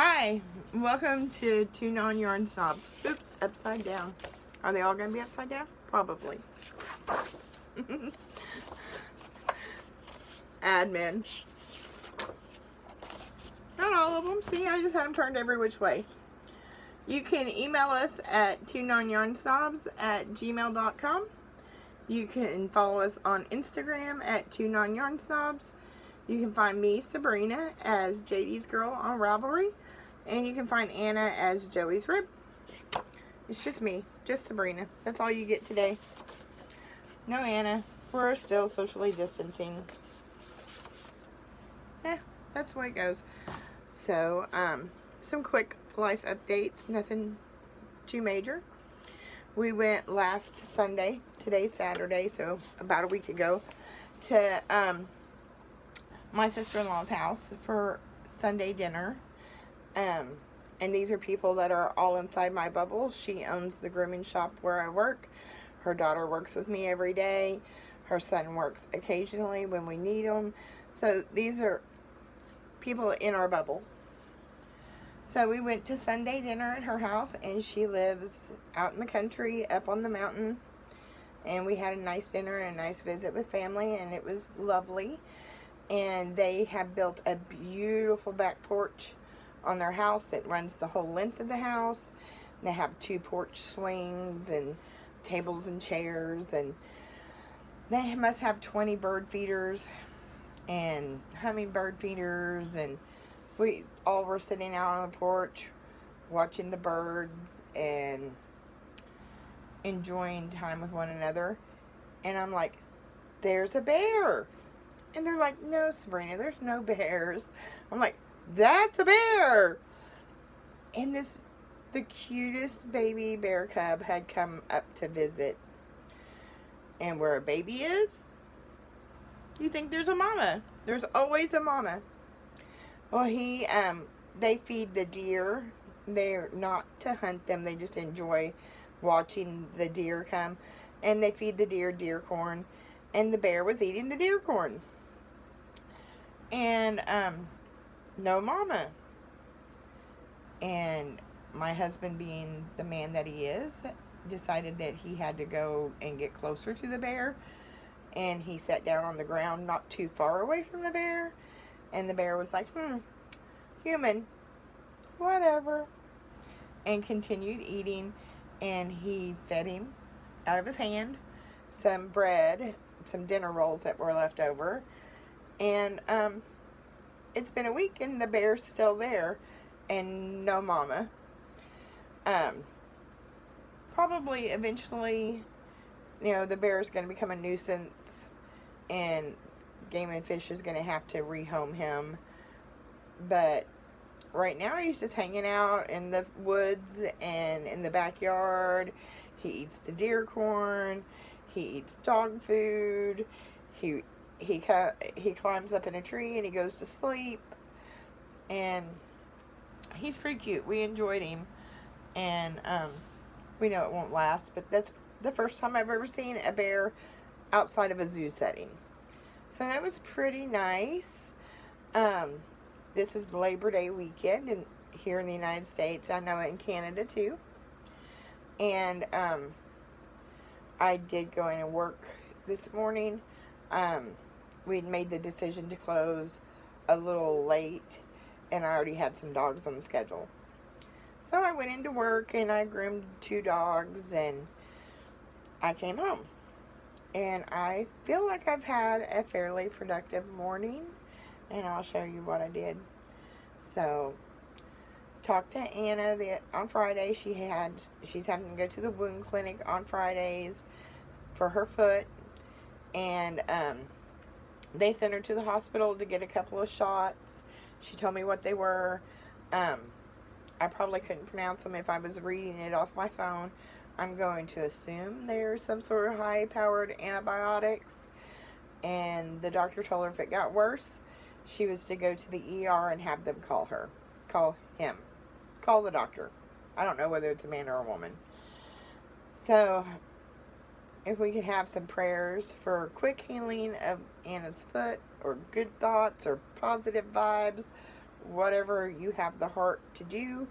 Hi, welcome to Two Non-Yarn Snobs. Oops, upside down. Are they all going to be upside down? Probably. Admin. Not all of them. See, I just had them turned every which way. You can email us at twononyarnsnobs@gmail.com. You can follow us on Instagram at twononyarnsnobs. You can find me, Sabrina, as JD's Girl on Ravelry. And you can find Anna as Joey's Rib. It's just me, just Sabrina. That's all you get today. No Anna. We're still socially distancing. Yeah, that's the way it goes. So, some quick life updates. Nothing too major. We went last Sunday. Today's Saturday, so about a week ago, to my sister-in-law's house for Sunday dinner. And these are people that are all inside my bubble. She owns the grooming shop where I work. Her daughter works with me every day. Her son works occasionally when we need him. So these are people in our bubble. So we went to Sunday dinner at her house, and she lives out in the country, up on the mountain. And we had a nice dinner and a nice visit with family, and it was lovely. And they have built a beautiful back porch on their house. It runs the whole length of the house. They have 2 porch swings and tables and chairs, and they must have 20 bird feeders and hummingbird feeders, and we all were sitting out on the porch watching the birds and enjoying time with one another. And I'm like, there's a bear. And they're like, no, Sabrina, there's no bears. I'm like, that's a bear. And the cutest baby bear cub had come up to visit. And where a baby is, you think there's a mama. There's always a mama. Well, they feed the deer. They're not to hunt them. They just enjoy watching the deer come. And they feed the deer corn. And the bear was eating the deer corn. And, no mama. And my husband, being the man that he is, decided that he had to go and get closer to the bear. And he sat down on the ground not too far away from the bear. And the bear was like, human, whatever. And continued eating. And he fed him out of his hand some bread, some dinner rolls that were left over. And it's been a week and the bear's still there and no mama. Probably eventually, the bear's going to become a nuisance and Game and Fish is going to have to rehome him. But right now he's just hanging out in the woods and in the backyard. He eats the deer corn. He eats dog food. He climbs up in a tree and he goes to sleep. And he's pretty cute. We enjoyed him. And we know it won't last, but that's the first time I've ever seen a bear outside of a zoo setting. So that was pretty nice. This is Labor Day weekend and here in the United States. I know in Canada too. And I did go in and work this morning. We'd made the decision to close a little late, and I already had some dogs on the schedule. So I went into work and I groomed 2 dogs and I came home. And I feel like I've had a fairly productive morning, and I'll show you what I did. So, talked to Anna on Friday. She's having to go to the wound clinic on Fridays for her foot. And they sent her to the hospital to get a couple of shots. She told me what they were. I probably couldn't pronounce them if I was reading it off my phone. I'm going to assume they're some sort of high-powered antibiotics. And the doctor told her if it got worse, she was to go to the ER and have them call the doctor. I don't know whether it's a man or a woman. So, if we could have some prayers for quick healing of Anna's foot, or good thoughts, or positive vibes, whatever you have the heart to do,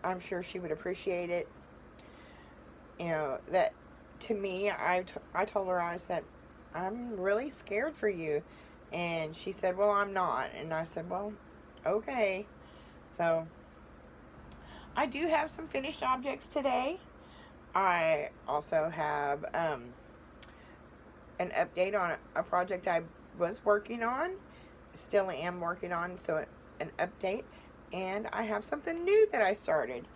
I'm sure she would appreciate it. You know, that to me, I told her, I said, I'm really scared for you. And she said, well, I'm not. And I said, well, okay. So, I do have some finished objects today. I also have an update on a project I was working on. Still am working on, so an update. And I have something new that I started.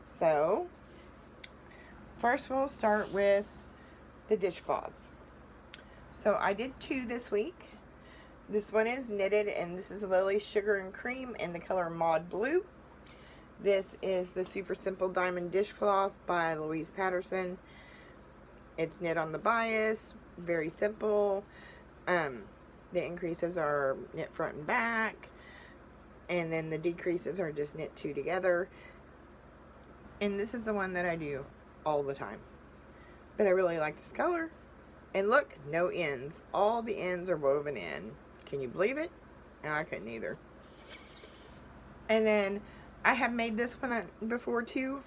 So, first we'll start with the dishcloths. So I did 2 this week. This one is knitted, and this is Lily Sugar and Cream in the color Maud Blue. This is the Super Simple Diamond Dishcloth by Louise Patterson. It's knit on the bias, very simple. The increases are knit front and back, and then the decreases are just knit 2 together. And this is the one that I do all the time. But I really like this color. And look, no ends. All the ends are woven in. Can you believe it? No, I couldn't either. And then I have made this one before too.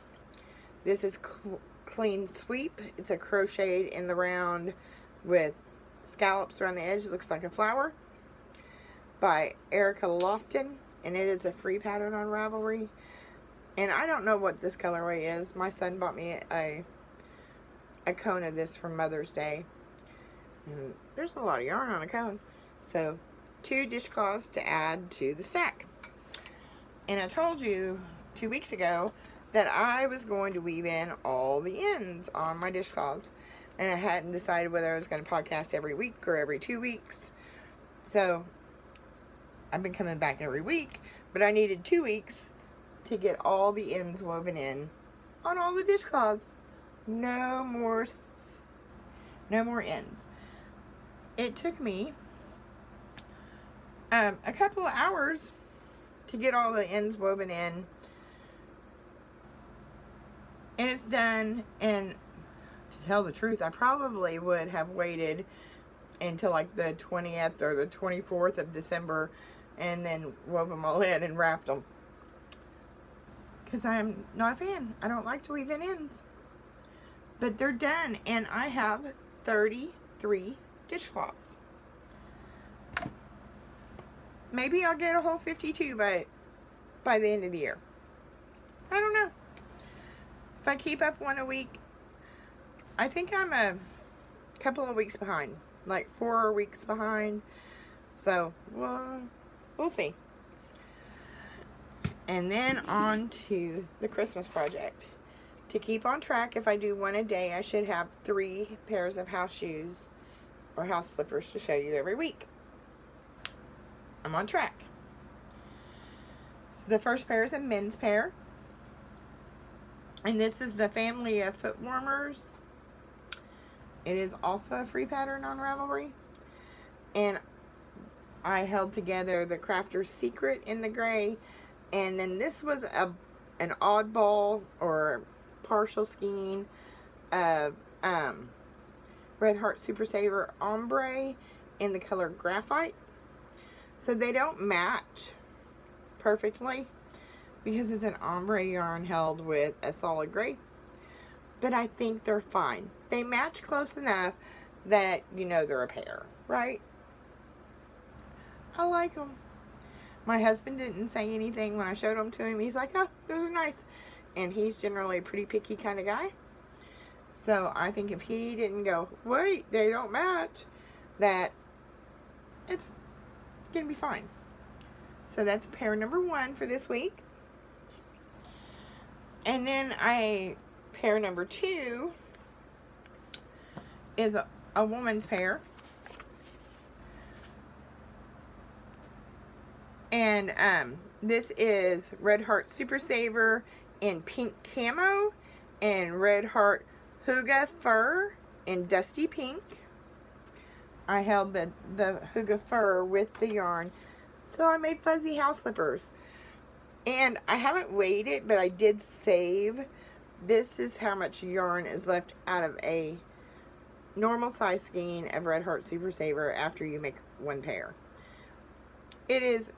This is Clean Sweep. It's a crocheted in the round with scallops around the edge. It looks like a flower. By Erica Lofton. And it is a free pattern on Ravelry. And I don't know what this colorway is. My son bought me a cone of this for Mother's Day. And there's a lot of yarn on a cone. So, 2 dishcloths to add to the stack. And I told you 2 weeks ago that I was going to weave in all the ends on my dishcloths. And I hadn't decided whether I was going to podcast every week or every 2 weeks. So, I've been coming back every week. But I needed 2 weeks to get all the ends woven in on all the dishcloths. No more ends. It took me a couple of hours to get all the ends woven in, and it's done. And to tell the truth, I probably would have waited until like the 20th or the 24th of December and then wove them all in and wrapped them, because I'm not a fan. I don't like to weave in ends. But they're done, and I have 33 dishcloths. Maybe I'll get a whole 52 by the end of the year. I don't know. If I keep up one a week, I think I'm a couple of weeks behind. Like 4 weeks behind. So, we'll see. And then on to the Christmas project. To keep on track, if I do one a day, I should have 3 pairs of house shoes or house slippers to show you every week. I'm on track. So the first pair is a men's pair. And this is the family of foot warmers. It is also a free pattern on Ravelry. And I held together the Crafter's Secret in the gray. And then this was an oddball or partial skein of Red Heart Super Saver Ombre in the color Graphite. So they don't match perfectly because it's an ombre yarn held with a solid gray. But I think they're fine. They match close enough that you know they're a pair, right? I like them. My husband didn't say anything when I showed them to him. He's like, oh, those are nice. And he's generally a pretty picky kind of guy. So I think if he didn't go, wait, they don't match, that it's going to be fine. So that's pair number 1 for this week. And then pair number 2 is a woman's pair. And this is Red Heart Super Saver in pink camo and Red Heart Huga Fur in dusty pink. I held the Huga Fur with the yarn. So I made fuzzy house slippers. And I haven't weighed it, but I did save. This is how much yarn is left out of a normal size skein of Red Heart Super Saver after you make 1 pair. It is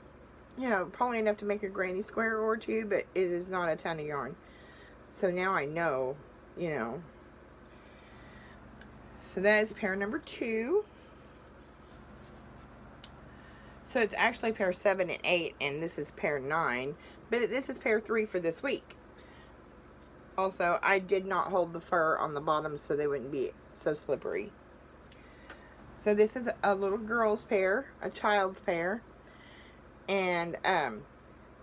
you know, probably enough to make a granny square or two, but it is not a ton of yarn. So now I know, you know. So that is pair number 2. So it's actually pair 7 and 8, and this is pair 9. But this is pair 3 for this week. Also, I did not hold the fur on the bottom so they wouldn't be so slippery. So this is a little girl's pair, a child's pair. And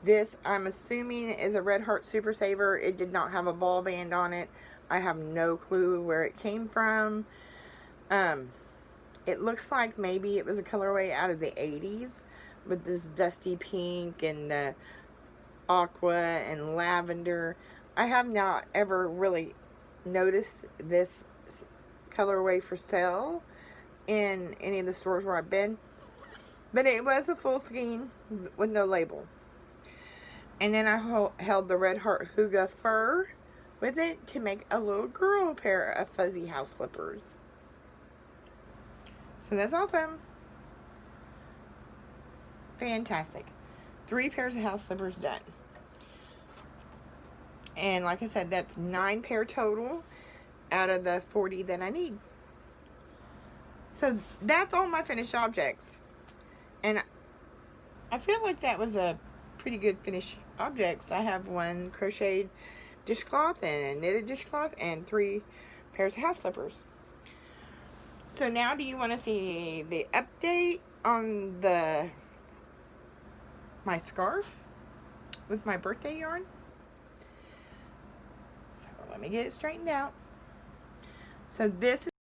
this, I'm assuming, is a Red Heart Super Saver. It did not have a ball band on it. I have no clue where it came from. It looks like maybe it was a colorway out of the 80s with this dusty pink and aqua and lavender. I have not ever really noticed this colorway for sale in any of the stores where I've been. But it was a full skein with no label. And then I held the Red Heart Huga fur with it to make a little girl pair of fuzzy house slippers. So that's awesome. Fantastic. 3 pairs of house slippers done. And like I said, that's 9 pair total out of the 40 that I need. So that's all my finished objects. And I feel like that was a pretty good finished objects. I have 1 crocheted dishcloth and a knitted dishcloth and 3 pairs of house slippers. So now do you want to see the update on my scarf with my birthday yarn? So let me get it straightened out. So this